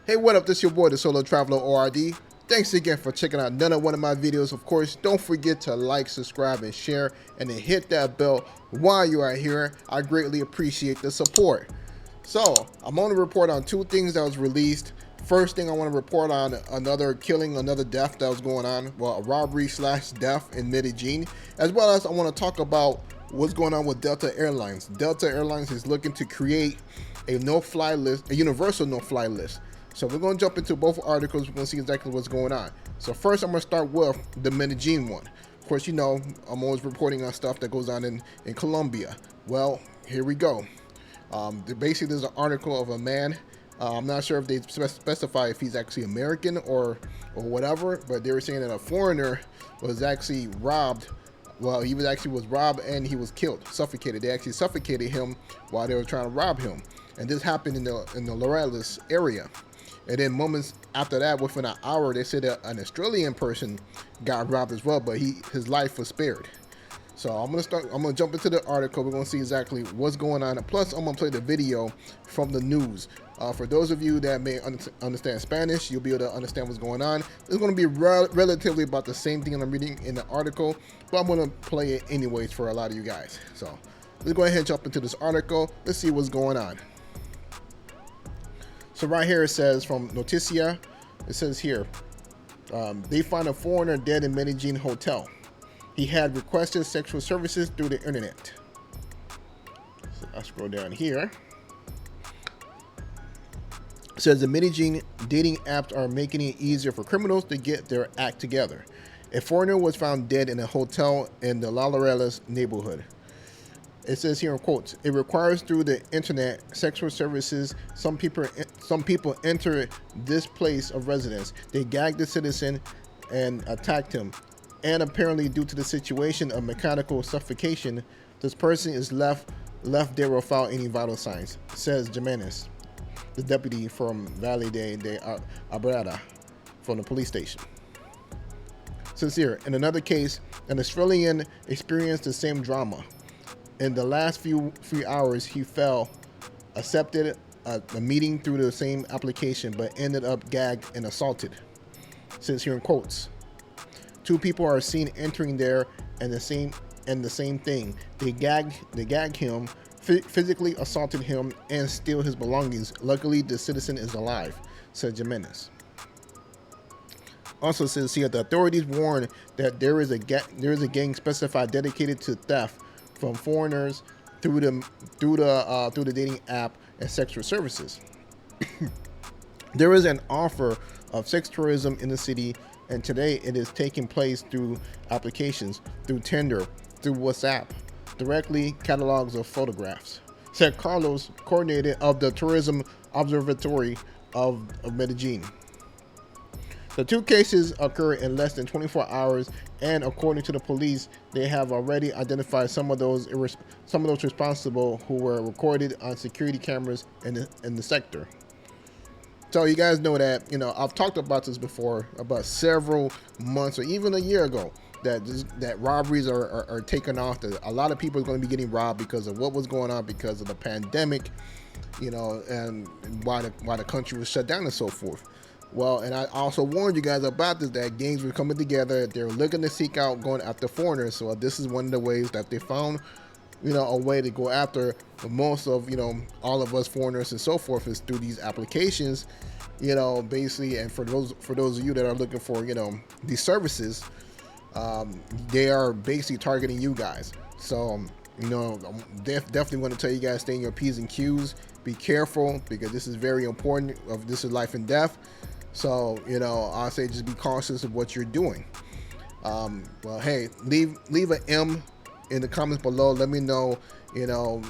Hey, what up? This is your boy, the Solo Traveler ORD. Thanks again for checking out another one of my videos. Of course, don't forget to like, subscribe, and share, and then hit that bell while you are here. I greatly appreciate the support. So, I'm going to report on two things that was released. First thing, I want to report on another killing, another death that was going on. Well, a robbery slash death in Medellin. As well as I want to talk about what's going on with Delta Airlines. Delta Airlines is looking to create a no-fly list, a universal no-fly list. So we're going to jump into both articles. We're going to see exactly what's going on. So first, I'm going to start with the Medellin one. Of course, you know, I'm always reporting on stuff that goes on in Colombia. Well, here we go. Basically, there's an article of a man. I'm not sure if they specify if he's actually American or whatever, but they were saying that a foreigner was actually robbed. Well, he was robbed and he was killed, suffocated. They actually suffocated him while they were trying to rob him. And this happened in the Lavalier area. And then moments after that, within an hour, they said that an Australian person got robbed as well, but his life was spared. So I'm gonna jump into the article. We're gonna see exactly what's going on. Plus, I'm gonna play the video from the news. For those of you that may understand Spanish, you'll be able to understand what's going on. It's gonna be relatively about the same thing I'm reading in the article, but I'm gonna play it anyways for a lot of you guys. So let's go ahead and jump into this article. Let's see what's going on. So right here it says from Noticias, it says here, they find a foreigner dead in Medellin hotel. He had requested sexual services through the internet. So I scroll down here. It says the Medellin dating apps are making it easier for criminals to get their act together. A foreigner was found dead in a hotel in the Lavalier neighborhood. It says here in quotes, it requires through the internet sexual services. Some people enter this place of residence. They gagged the citizen and attacked him. And apparently due to the situation of mechanical suffocation, this person is left there without any vital signs, says Jimenez, the deputy from Valle de Abrada from the police station. Says here, in another case, an Australian experienced the same drama. In the last few hours, he accepted a meeting through the same application, but ended up gagged and assaulted. Says here in quotes, two people are seen entering there and the same thing. They gagged him, physically assaulted him, and steal his belongings. Luckily, the citizen is alive, said Jimenez. Also says here, the authorities warn that there is a gang specified dedicated to theft from foreigners through the dating app and sexual services. There is an offer of sex tourism in the city, and today it is taking place through applications, through Tinder, through WhatsApp, directly catalogs of photographs, said Carlos, coordinator of the Tourism Observatory of Medellin. The two cases occurred in less than 24 hours, and according to the police, they have already identified some of those responsible who were recorded on security cameras in the sector. So you guys know that, you know, I've talked about this before, about several months or even a year ago, that robberies are taking off. That a lot of people are going to be getting robbed because of what was going on because of the pandemic, you know, and why the country was shut down and so forth. Well, and I also warned you guys about this, that gangs were coming together. They're looking to seek out going after foreigners. So this is one of the ways that they found, you know, a way to go after most of, you know, all of us foreigners and so forth is through these applications, you know, basically. And for those of you that are looking for, you know, these services, they are basically targeting you guys. So, you know, definitely want to tell you guys, stay in your P's and Q's. Be careful, because this is very important. This is life and death. So, you know, I say just be cautious of what you're doing. Well, hey, leave an M in the comments below. Let me know, you know,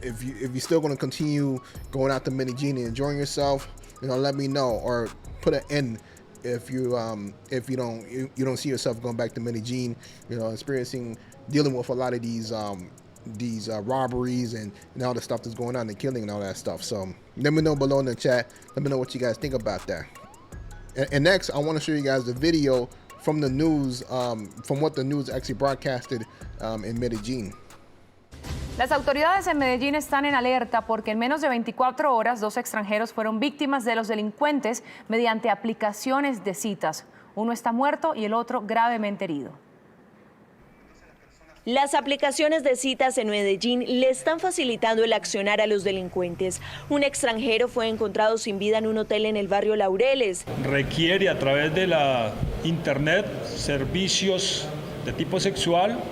if you're still going to continue going out to Medellin and enjoying yourself. You know, let me know, or put an N if you don't see yourself going back to Medellin. You know, dealing with a lot of these robberies and all the stuff that's going on, the killing and all that stuff. So let me know below in the chat. Let me know what you guys think about that. And next, I want to show you guys the video from the news, from what the news actually broadcasted in Medellin. Las autoridades en Medellín están en alerta porque en menos de 24 horas 2 extranjeros fueron víctimas de los delincuentes mediante aplicaciones de citas. Uno está muerto y el otro gravemente herido. Las aplicaciones de citas en Medellín le están facilitando el accionar a los delincuentes. Un extranjero fue encontrado sin vida en un hotel en el barrio Laureles. Requiere a través de la internet servicios de tipo sexual.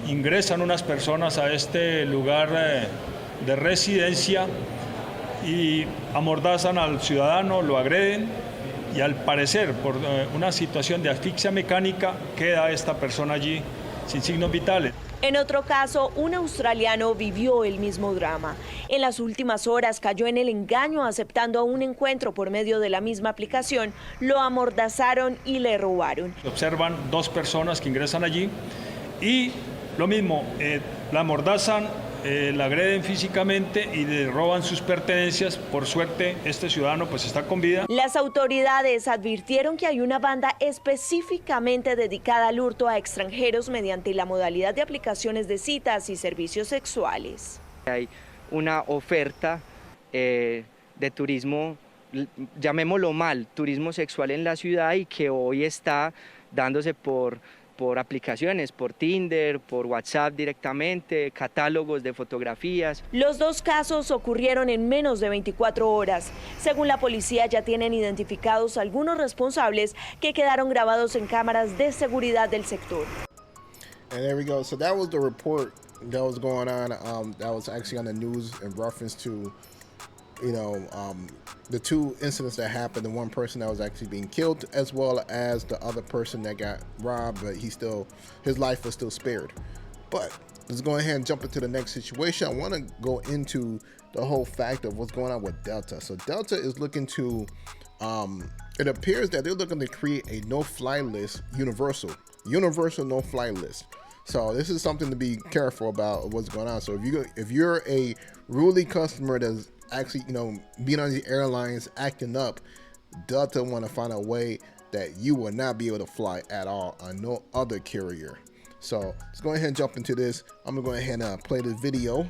Ingresan unas personas a este lugar de residencia y amordazan al ciudadano, lo agreden y al parecer por una situación de asfixia mecánica queda esta persona allí sin signos vitales. En otro caso, un australiano vivió el mismo drama. En las últimas horas cayó en el engaño aceptando un encuentro por medio de la misma aplicación, lo amordazaron y le robaron. Observan 2 personas que ingresan allí y lo mismo, la amordazan, la agreden físicamente y le roban sus pertenencias. Por suerte, este ciudadano pues está con vida. Las autoridades advirtieron que hay una banda específicamente dedicada al hurto a extranjeros mediante la modalidad de aplicaciones de citas y servicios sexuales. Hay una oferta de turismo, llamémoslo mal, turismo sexual en la ciudad y que hoy está dándose por aplicaciones, por Tinder, por WhatsApp directamente, catálogos de fotografías. Los 2 casos ocurrieron en menos de 24 horas. Según la policía, ya tienen identificados algunos responsables que quedaron grabados en cámaras de seguridad del sector. And there we go. So that was the report that was going on. That was actually on the news in reference to, the 2 incidents that happened, the 1 person that was actually being killed, as well as the other person that got robbed, but his life was still spared. But let's go ahead and jump into the next situation. I want to go into the whole fact of what's going on with Delta. So Delta is looking to, it appears that they're looking to create a no-fly list, universal no-fly list. So this is something to be careful about what's going on. So if you're a Ruly customer that's actually, being on the airlines acting up, Delta want to find a way that you will not be able to fly at all on no other carrier. So let's go ahead and jump into this. I'm gonna go ahead and play the video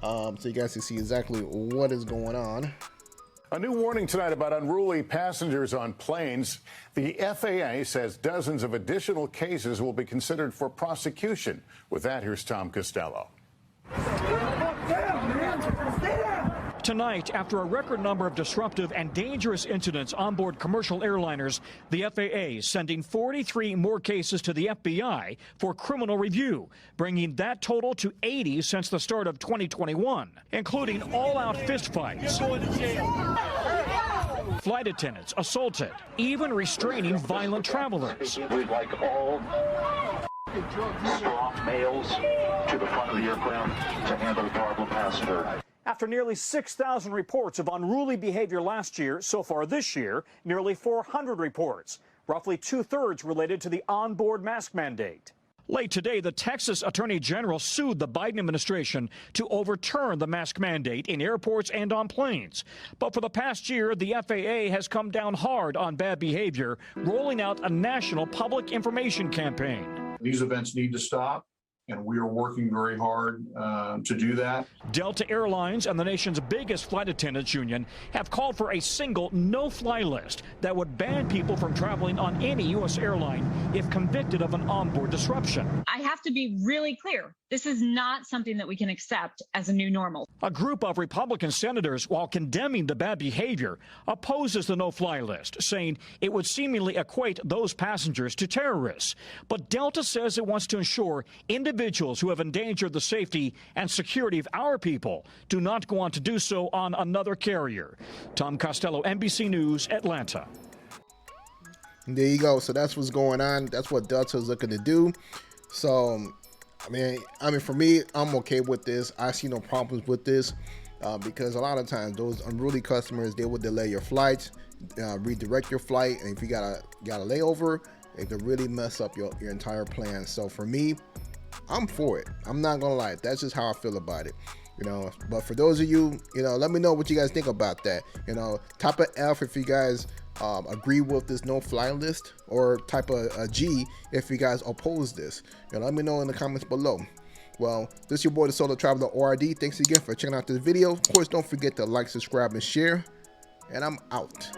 so you guys can see exactly what is going on. A new warning tonight about unruly passengers on planes. The FAA says dozens of additional cases will be considered for prosecution. With that, here's Tom Costello. Tonight, after a record number of disruptive and dangerous incidents on board commercial airliners, the FAA is sending 43 more cases to the FBI for criminal review, bringing that total to 80 since the start of 2021, including all-out fistfights, flight attendants assaulted, even restraining violent travelers. We'd like all strong males to the front of the aircraft to handle the problem passenger. After nearly 6,000 reports of unruly behavior last year, so far this year, nearly 400 reports, roughly 2/3 related to the onboard mask mandate. Late today, the Texas Attorney General sued the Biden administration to overturn the mask mandate in airports and on planes. But for the past year, the FAA has come down hard on bad behavior, rolling out a national public information campaign. These events need to stop, and we are working very hard to do that. Delta Airlines and the nation's biggest flight attendants union have called for a single no-fly list that would ban people from traveling on any U.S. airline if convicted of an onboard disruption. I have to be really clear. This is not something that we can accept as a new normal. A group of Republican senators, while condemning the bad behavior, opposes the no-fly list, saying it would seemingly equate those passengers to terrorists. But Delta says it wants to ensure individuals who have endangered the safety and security of our people do not go on to do so on another carrier. Tom Costello, NBC News, Atlanta. There you go. So that's what's going on. That's what Delta is looking to do. So I mean, for me, I'm okay with this. I see no problems with this because a lot of times those unruly customers, they will delay your flights, redirect your flight, and if you got a layover, it could really mess up your entire plan. So for me, I'm for it. I'm not gonna lie. That's just how I feel about it. But for those of you, let me know what you guys think about that. Type a F if you guys agree with this no-fly list, or type a G if you guys oppose this. Let me know in the comments below. Well, this is your boy, the Solo Traveler ORD. Thanks again for checking out this video. Of course, don't forget to like, subscribe, and share. And I'm out.